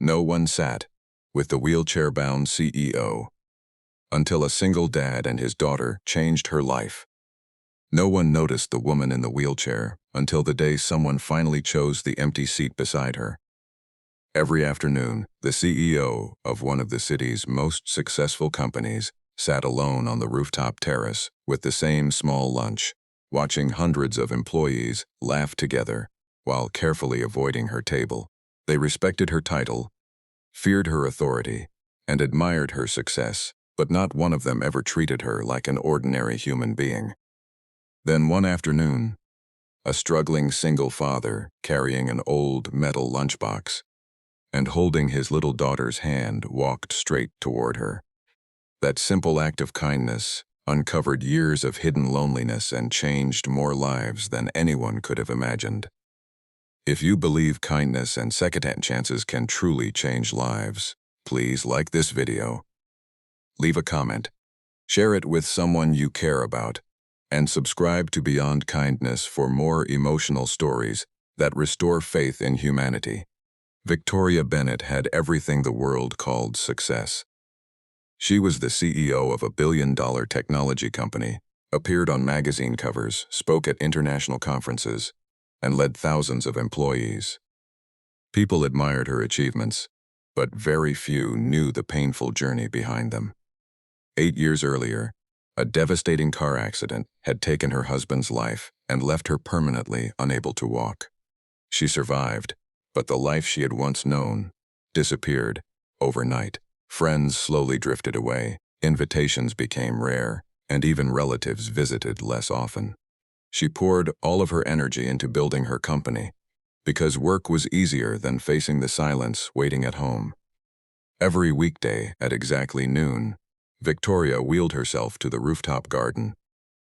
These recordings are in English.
No one sat with the wheelchair-bound CEO until a single dad and his daughter changed her life. No one noticed the woman in the wheelchair until the day someone finally chose the empty seat beside her. Every afternoon, the CEO of one of the city's most successful companies sat alone on the rooftop terrace with the same small lunch, watching hundreds of employees laugh together while carefully avoiding her table. They respected her title, feared her authority, and admired her success, but not one of them ever treated her like an ordinary human being. Then one afternoon, a struggling single father carrying an old metal lunchbox and holding his little daughter's hand walked straight toward her. That simple act of kindness uncovered years of hidden loneliness and changed more lives than anyone could have imagined. If you believe kindness and second chances can truly change lives, please like this video, leave a comment, share it with someone you care about, and subscribe to Beyond Kindness for more emotional stories that restore faith in humanity. Victoria Bennett had everything the world called success. She was the CEO of a billion-dollar technology company, appeared on magazine covers, spoke at international conferences, and led thousands of employees. People admired her achievements, but very few knew the painful journey behind them. 8 years earlier, a devastating car accident had taken her husband's life and left her permanently unable to walk. She survived, but the life she had once known disappeared overnight. Friends slowly drifted away, invitations became rare, and even relatives visited less often. She poured all of her energy into building her company, because work was easier than facing the silence waiting at home. Every weekday at exactly noon, Victoria wheeled herself to the rooftop garden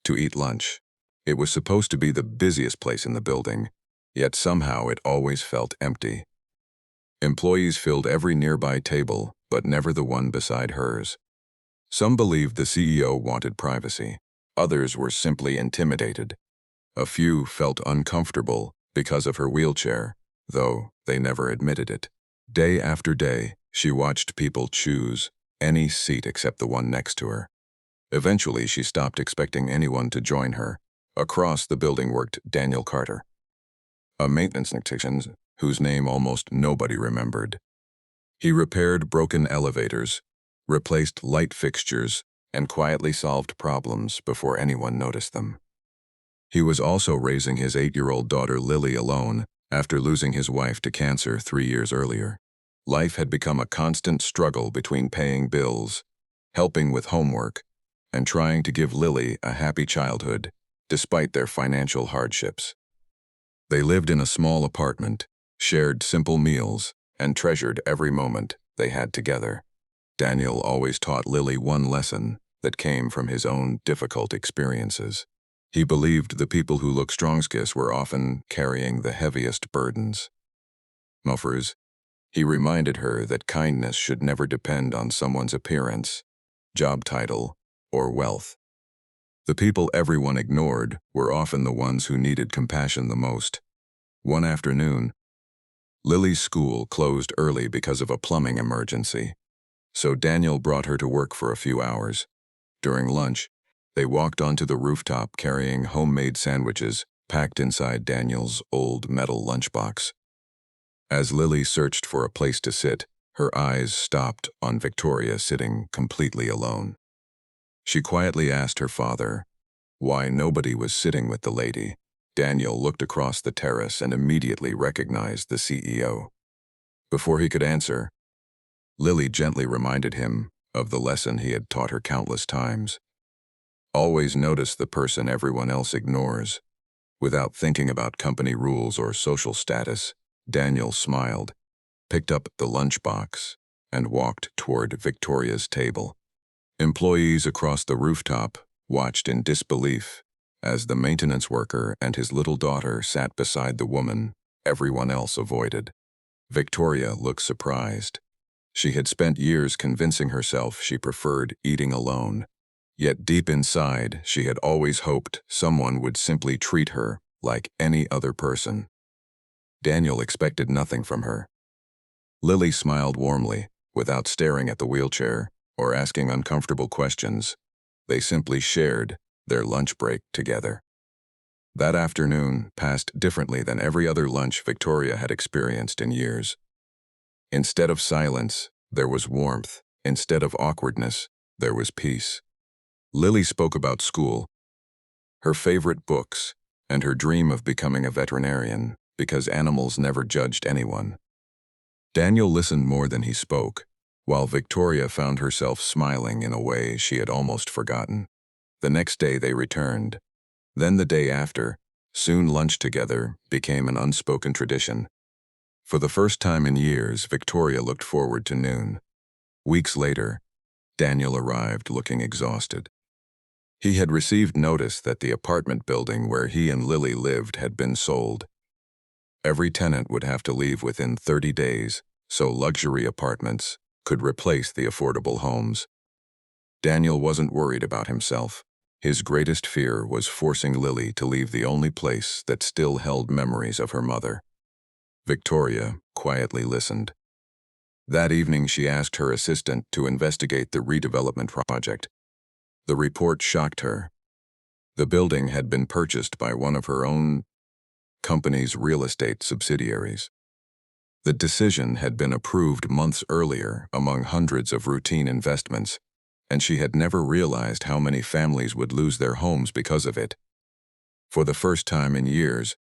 to eat lunch. It was supposed to be the busiest place in the building, yet somehow it always felt empty. Employees filled every nearby table, but never the one beside hers. Some believed the CEO wanted privacy. Others were simply intimidated. A few felt uncomfortable because of her wheelchair, though they never admitted it. Day after day, she watched people choose any seat except the one next to her. Eventually, she stopped expecting anyone to join her. Across the building worked Daniel Carter, a maintenance technician whose name almost nobody remembered. He repaired broken elevators, replaced light fixtures, and quietly solved problems before anyone noticed them. He was also raising his 8-year-old daughter Lily alone after losing his wife to cancer 3 years earlier. Life had become a constant struggle between paying bills, helping with homework, and trying to give Lily a happy childhood, despite their financial hardships. They lived in a small apartment, shared simple meals, and treasured every moment they had together. Daniel always taught Lily one lesson that came from his own difficult experiences. He believed the people who look strongest were often carrying the heaviest burdens. Muffers, he reminded her that kindness should never depend on someone's appearance, job title, or wealth. The people everyone ignored were often the ones who needed compassion the most. One afternoon, Lily's school closed early because of a plumbing emergency, so Daniel brought her to work for a few hours. During lunch, they walked onto the rooftop carrying homemade sandwiches packed inside Daniel's old metal lunchbox. As Lily searched for a place to sit, her eyes stopped on Victoria sitting completely alone. She quietly asked her father why nobody was sitting with the lady. Daniel looked across the terrace and immediately recognized the CEO. Before he could answer, Lily gently reminded him of the lesson he had taught her countless times. Always notice the person everyone else ignores. Without thinking about company rules or social status, Daniel smiled, picked up the lunchbox, and walked toward Victoria's table. Employees across the rooftop watched in disbelief as the maintenance worker and his little daughter sat beside the woman everyone else avoided. Victoria looked surprised. She had spent years convincing herself she preferred eating alone. Yet deep inside, she had always hoped someone would simply treat her like any other person. Daniel expected nothing from her. Lily smiled warmly, without staring at the wheelchair or asking uncomfortable questions. They simply shared their lunch break together. That afternoon passed differently than every other lunch Victoria had experienced in years. Instead of silence, there was warmth. Instead of awkwardness, there was peace. Lily spoke about school, her favorite books, and her dream of becoming a veterinarian, because animals never judged anyone. Daniel listened more than he spoke, while Victoria found herself smiling in a way she had almost forgotten. The next day they returned. Then the day after, soon lunch together became an unspoken tradition. For the first time in years, Victoria looked forward to noon. Weeks later, Daniel arrived looking exhausted. He had received notice that the apartment building where he and Lily lived had been sold. Every tenant would have to leave within 30 days, so luxury apartments could replace the affordable homes. Daniel wasn't worried about himself. His greatest fear was forcing Lily to leave the only place that still held memories of her mother. Victoria quietly listened. That evening she asked her assistant to investigate the redevelopment project. The report shocked her. The building had been purchased by one of her own company's real estate subsidiaries. The decision had been approved months earlier among hundreds of routine investments, and she had never realized how many families would lose their homes because of it. For the first time in years,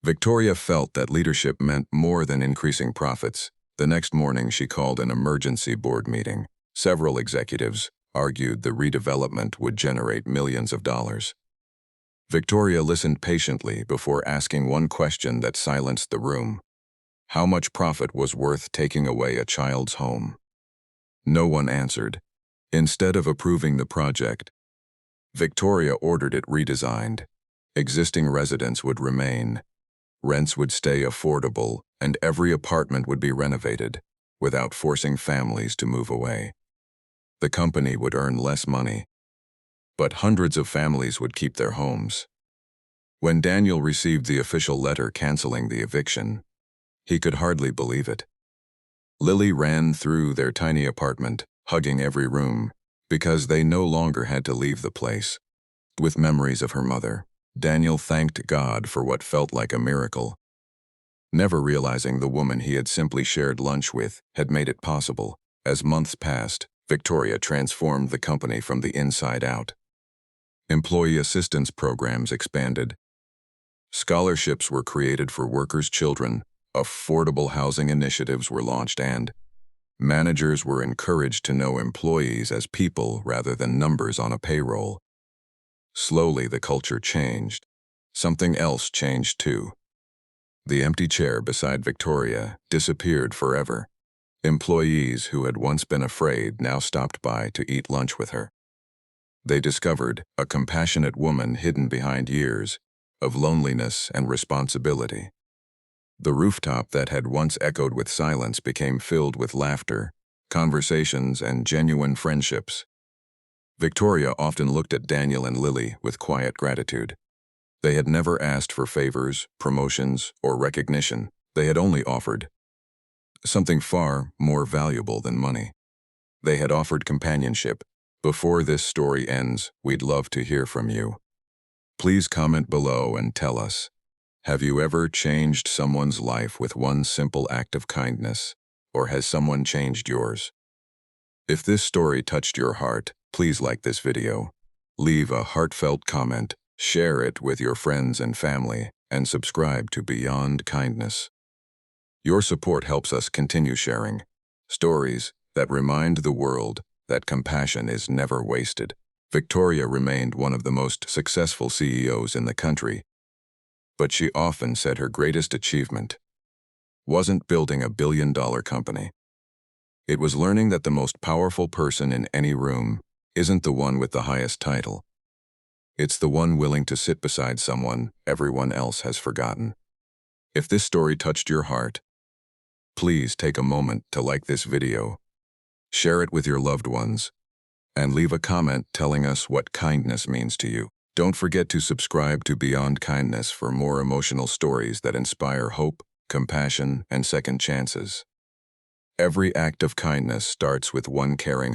Victoria felt that leadership meant more than increasing profits. The next morning she called an emergency board meeting. Several executives argued the redevelopment would generate millions of dollars. Victoria listened patiently before asking one question that silenced the room. How much profit was worth taking away a child's home? No one answered. Instead of approving the project, Victoria ordered it redesigned. Existing residents would remain. Rents would stay affordable, and every apartment would be renovated, without forcing families to move away. The company would earn less money, but hundreds of families would keep their homes. When Daniel received the official letter canceling the eviction, he could hardly believe it. Lily ran through their tiny apartment, hugging every room, because they no longer had to leave the place. With memories of her mother, Daniel thanked God for what felt like a miracle. Never realizing the woman he had simply shared lunch with had made it possible. As months passed, Victoria transformed the company from the inside out. Employee assistance programs expanded. Scholarships were created for workers' children, affordable housing initiatives were launched, and managers were encouraged to know employees as people rather than numbers on a payroll. Slowly, the culture changed. Something else changed too. The empty chair beside Victoria disappeared forever. Employees who had once been afraid now stopped by to eat lunch with her. They discovered a compassionate woman hidden behind years of loneliness and responsibility. The rooftop that had once echoed with silence became filled with laughter, conversations, and genuine friendships. Victoria often looked at Daniel and Lily with quiet gratitude. They had never asked for favors, promotions, or recognition. They had only offered something far more valuable than money. They had offered companionship. Before this story ends, we'd love to hear from you. Please comment below and tell us, have you ever changed someone's life with one simple act of kindness, or has someone changed yours? If this story touched your heart, please like this video, leave a heartfelt comment, share it with your friends and family, and subscribe to Beyond Kindness. Your support helps us continue sharing stories that remind the world that compassion is never wasted. Victoria remained one of the most successful CEOs in the country, but she often said her greatest achievement wasn't building a billion-dollar company. It was learning that the most powerful person in any room isn't the one with the highest title. It's the one willing to sit beside someone everyone else has forgotten. If this story touched your heart, please take a moment to like this video, share it with your loved ones, and leave a comment telling us what kindness means to you. Don't forget to subscribe to Beyond Kindness for more emotional stories that inspire hope, compassion, and second chances. Every act of kindness starts with one caring